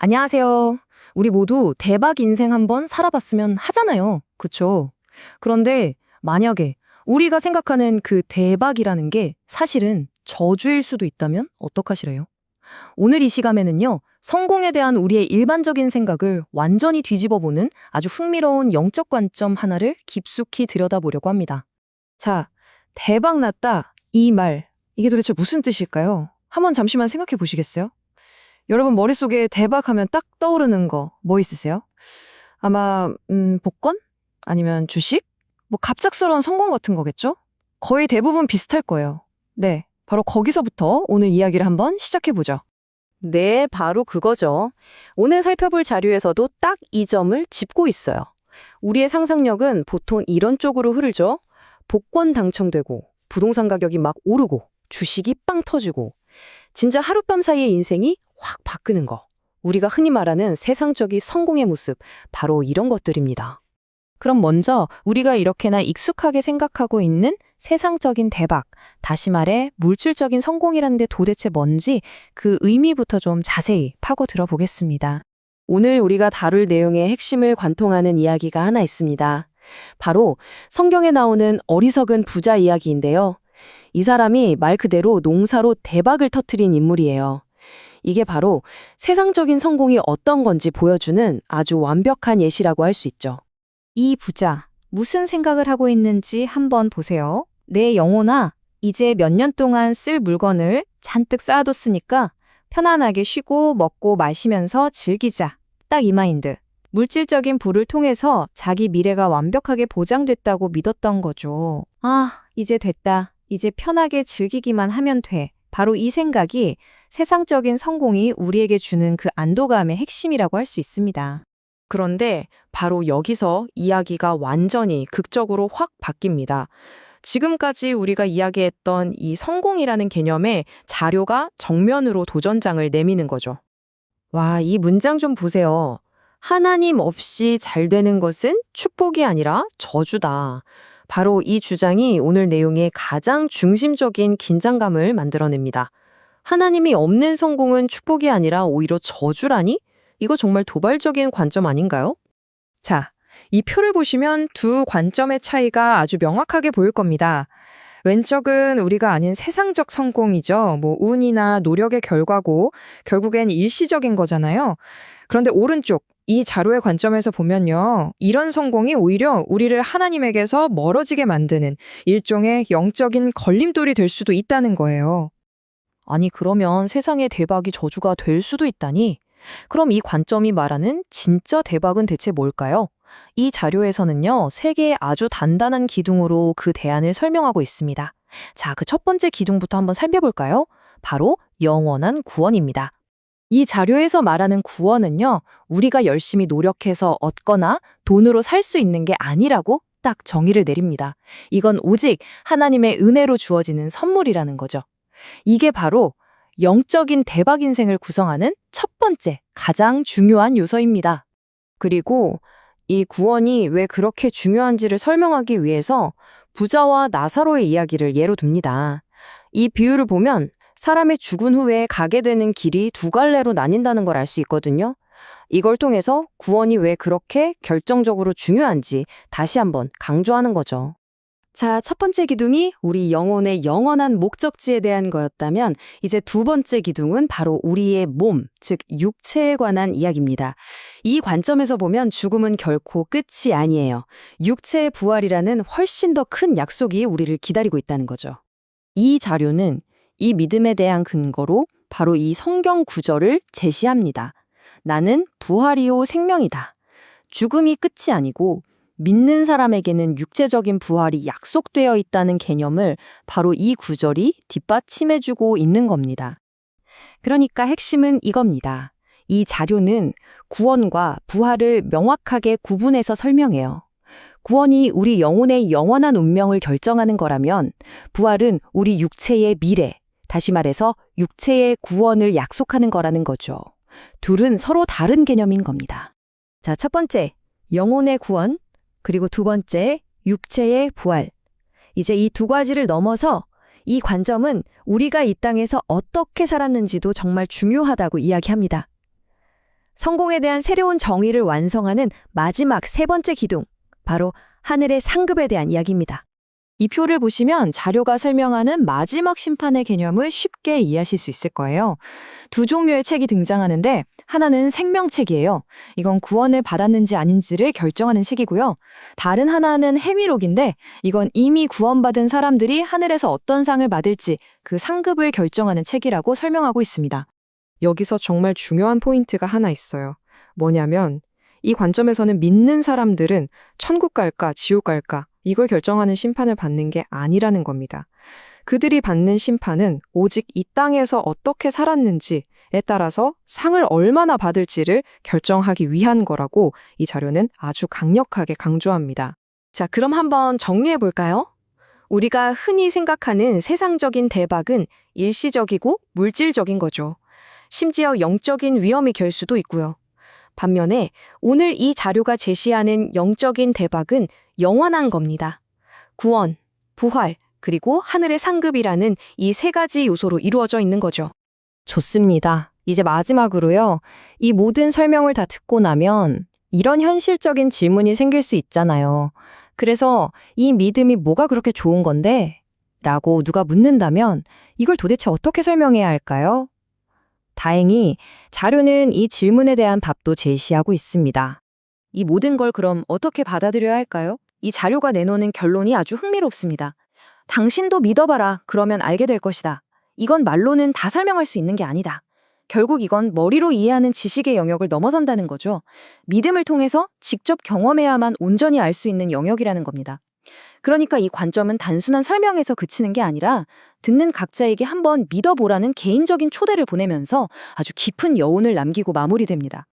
안녕하세요. 우리 모두 대박 인생 한번 살아봤으면 하잖아요. 그쵸? 그런데 만약에 우리가 생각하는 그 대박이라는 게 사실은 저주일 수도 있다면 어떡하시래요? 오늘 이 시간에는요, 성공에 대한 우리의 일반적인 생각을 완전히 뒤집어보는 아주 흥미로운 영적 관점 하나를 깊숙이 들여다보려고 합니다. 자, 대박 났다. 이 말. 이게 도대체 무슨 뜻일까요? 한번 잠시만 생각해 보시겠어요? 여러분 머릿속에 대박하면 딱 떠오르는 거 뭐 있으세요? 아마 복권? 아니면 주식? 뭐 갑작스러운 성공 같은 거겠죠? 거의 대부분 비슷할 거예요. 네, 바로 거기서부터 오늘 이야기를 한번 시작해 보죠. 네, 바로 그거죠. 오늘 살펴볼 자료에서도 딱 이 점을 짚고 있어요. 우리의 상상력은 보통 이런 쪽으로 흐르죠. 복권 당첨되고, 부동산 가격이 막 오르고, 주식이 빵 터지고, 진짜 하룻밤 사이에 인생이 확 바뀌는 거. 우리가 흔히 말하는 세상적인 성공의 모습, 바로 이런 것들입니다. 그럼 먼저 우리가 이렇게나 익숙하게 생각하고 있는 세상적인 대박, 다시 말해 물질적인 성공이라는 데 도대체 뭔지 그 의미부터 좀 자세히 파고 들어보겠습니다. 오늘 우리가 다룰 내용의 핵심을 관통하는 이야기가 하나 있습니다. 바로 성경에 나오는 어리석은 부자 이야기인데요. 이 사람이 말 그대로 농사로 대박을 터뜨린 인물이에요. 이게 바로 세상적인 성공이 어떤 건지 보여주는 아주 완벽한 예시라고 할 수 있죠. 이 부자, 무슨 생각을 하고 있는지 한번 보세요. 내 영혼아, 이제 몇 년 동안 쓸 물건을 잔뜩 쌓아뒀으니까 편안하게 쉬고 먹고 마시면서 즐기자. 딱 이 마인드. 물질적인 부를 통해서 자기 미래가 완벽하게 보장됐다고 믿었던 거죠. 아, 이제 됐다. 이제 편하게 즐기기만 하면 돼. 바로 이 생각이 세상적인 성공이 우리에게 주는 그 안도감의 핵심이라고 할 수 있습니다. 그런데 바로 여기서 이야기가 완전히 극적으로 확 바뀝니다. 지금까지 우리가 이야기했던 이 성공이라는 개념의 자료가 정면으로 도전장을 내미는 거죠. 와, 이 문장 좀 보세요. 하나님 없이 잘 되는 것은 축복이 아니라 저주다. 바로 이 주장이 오늘 내용의 가장 중심적인 긴장감을 만들어냅니다. 하나님이 없는 성공은 축복이 아니라 오히려 저주라니? 이거 정말 도발적인 관점 아닌가요? 자, 이 표를 보시면 두 관점의 차이가 아주 명확하게 보일 겁니다. 왼쪽은 우리가 아는 세상적 성공이죠. 뭐 운이나 노력의 결과고 결국엔 일시적인 거잖아요. 그런데 오른쪽, 이 자료의 관점에서 보면요. 이런 성공이 오히려 우리를 하나님에게서 멀어지게 만드는 일종의 영적인 걸림돌이 될 수도 있다는 거예요. 아니, 그러면 세상의 대박이 저주가 될 수도 있다니? 그럼 이 관점이 말하는 진짜 대박은 대체 뭘까요? 이 자료에서는요, 세 개의 아주 단단한 기둥으로 그 대안을 설명하고 있습니다. 자, 그 첫 번째 기둥부터 한번 살펴볼까요? 바로 영원한 구원입니다. 이 자료에서 말하는 구원은요, 우리가 열심히 노력해서 얻거나 돈으로 살 수 있는 게 아니라고 딱 정의를 내립니다. 이건 오직 하나님의 은혜로 주어지는 선물이라는 거죠. 이게 바로 영적인 대박 인생을 구성하는 첫 번째, 가장 중요한 요소입니다. 그리고 이 구원이 왜 그렇게 중요한지를 설명하기 위해서 부자와 나사로의 이야기를 예로 듭니다. 이 비유를 보면 사람의 죽은 후에 가게 되는 길이 두 갈래로 나뉜다는 걸 알 수 있거든요. 이걸 통해서 구원이 왜 그렇게 결정적으로 중요한지 다시 한번 강조하는 거죠. 자, 첫 번째 기둥이 우리 영혼의 영원한 목적지에 대한 거였다면 이제 두 번째 기둥은 바로 우리의 몸, 즉 육체에 관한 이야기입니다. 이 관점에서 보면 죽음은 결코 끝이 아니에요. 육체의 부활이라는 훨씬 더 큰 약속이 우리를 기다리고 있다는 거죠. 이 자료는 이 믿음에 대한 근거로 바로 이 성경 구절을 제시합니다. 나는 부활이요 생명이다. 죽음이 끝이 아니고 믿는 사람에게는 육체적인 부활이 약속되어 있다는 개념을 바로 이 구절이 뒷받침해주고 있는 겁니다. 그러니까 핵심은 이겁니다. 이 자료는 구원과 부활을 명확하게 구분해서 설명해요. 구원이 우리 영혼의 영원한 운명을 결정하는 거라면 부활은 우리 육체의 미래, 다시 말해서 육체의 구원을 약속하는 거라는 거죠. 둘은 서로 다른 개념인 겁니다. 자, 첫 번째, 영혼의 구원. 그리고 두 번째, 육체의 부활. 이제 이 두 가지를 넘어서 이 관점은 우리가 이 땅에서 어떻게 살았는지도 정말 중요하다고 이야기합니다. 성공에 대한 새로운 정의를 완성하는 마지막 세 번째 기둥, 바로 하늘의 상급에 대한 이야기입니다. 이 표를 보시면 자료가 설명하는 마지막 심판의 개념을 쉽게 이해하실 수 있을 거예요. 두 종류의 책이 등장하는데 하나는 생명책이에요. 이건 구원을 받았는지 아닌지를 결정하는 책이고요. 다른 하나는 행위록인데 이건 이미 구원받은 사람들이 하늘에서 어떤 상을 받을지 그 상급을 결정하는 책이라고 설명하고 있습니다. 여기서 정말 중요한 포인트가 하나 있어요. 뭐냐면 이 관점에서는 믿는 사람들은 천국 갈까 지옥 갈까 이걸 결정하는 심판을 받는 게 아니라는 겁니다. 그들이 받는 심판은 오직 이 땅에서 어떻게 살았는지에 따라서 상을 얼마나 받을지를 결정하기 위한 거라고 이 자료는 아주 강력하게 강조합니다. 자, 그럼 한번 정리해 볼까요? 우리가 흔히 생각하는 세상적인 대박은 일시적이고 물질적인 거죠. 심지어 영적인 위험이 될 수도 있고요. 반면에 오늘 이 자료가 제시하는 영적인 대박은 영원한 겁니다. 구원, 부활, 그리고 하늘의 상급이라는 이 세 가지 요소로 이루어져 있는 거죠. 좋습니다. 이제 마지막으로요. 이 모든 설명을 다 듣고 나면 이런 현실적인 질문이 생길 수 있잖아요. 그래서 이 믿음이 뭐가 그렇게 좋은 건데? 라고 누가 묻는다면 이걸 도대체 어떻게 설명해야 할까요? 다행히 자료는 이 질문에 대한 답도 제시하고 있습니다. 이 모든 걸 그럼 어떻게 받아들여야 할까요? 이 자료가 내놓는 결론이 아주 흥미롭습니다. 당신도 믿어봐라. 그러면 알게 될 것이다. 이건 말로는 다 설명할 수 있는 게 아니다. 결국 이건 머리로 이해하는 지식의 영역을 넘어선다는 거죠. 믿음을 통해서 직접 경험해야만 온전히 알 수 있는 영역이라는 겁니다. 그러니까 이 관점은 단순한 설명에서 그치는 게 아니라 듣는 각자에게 한번 믿어보라는 개인적인 초대를 보내면서 아주 깊은 여운을 남기고 마무리됩니다.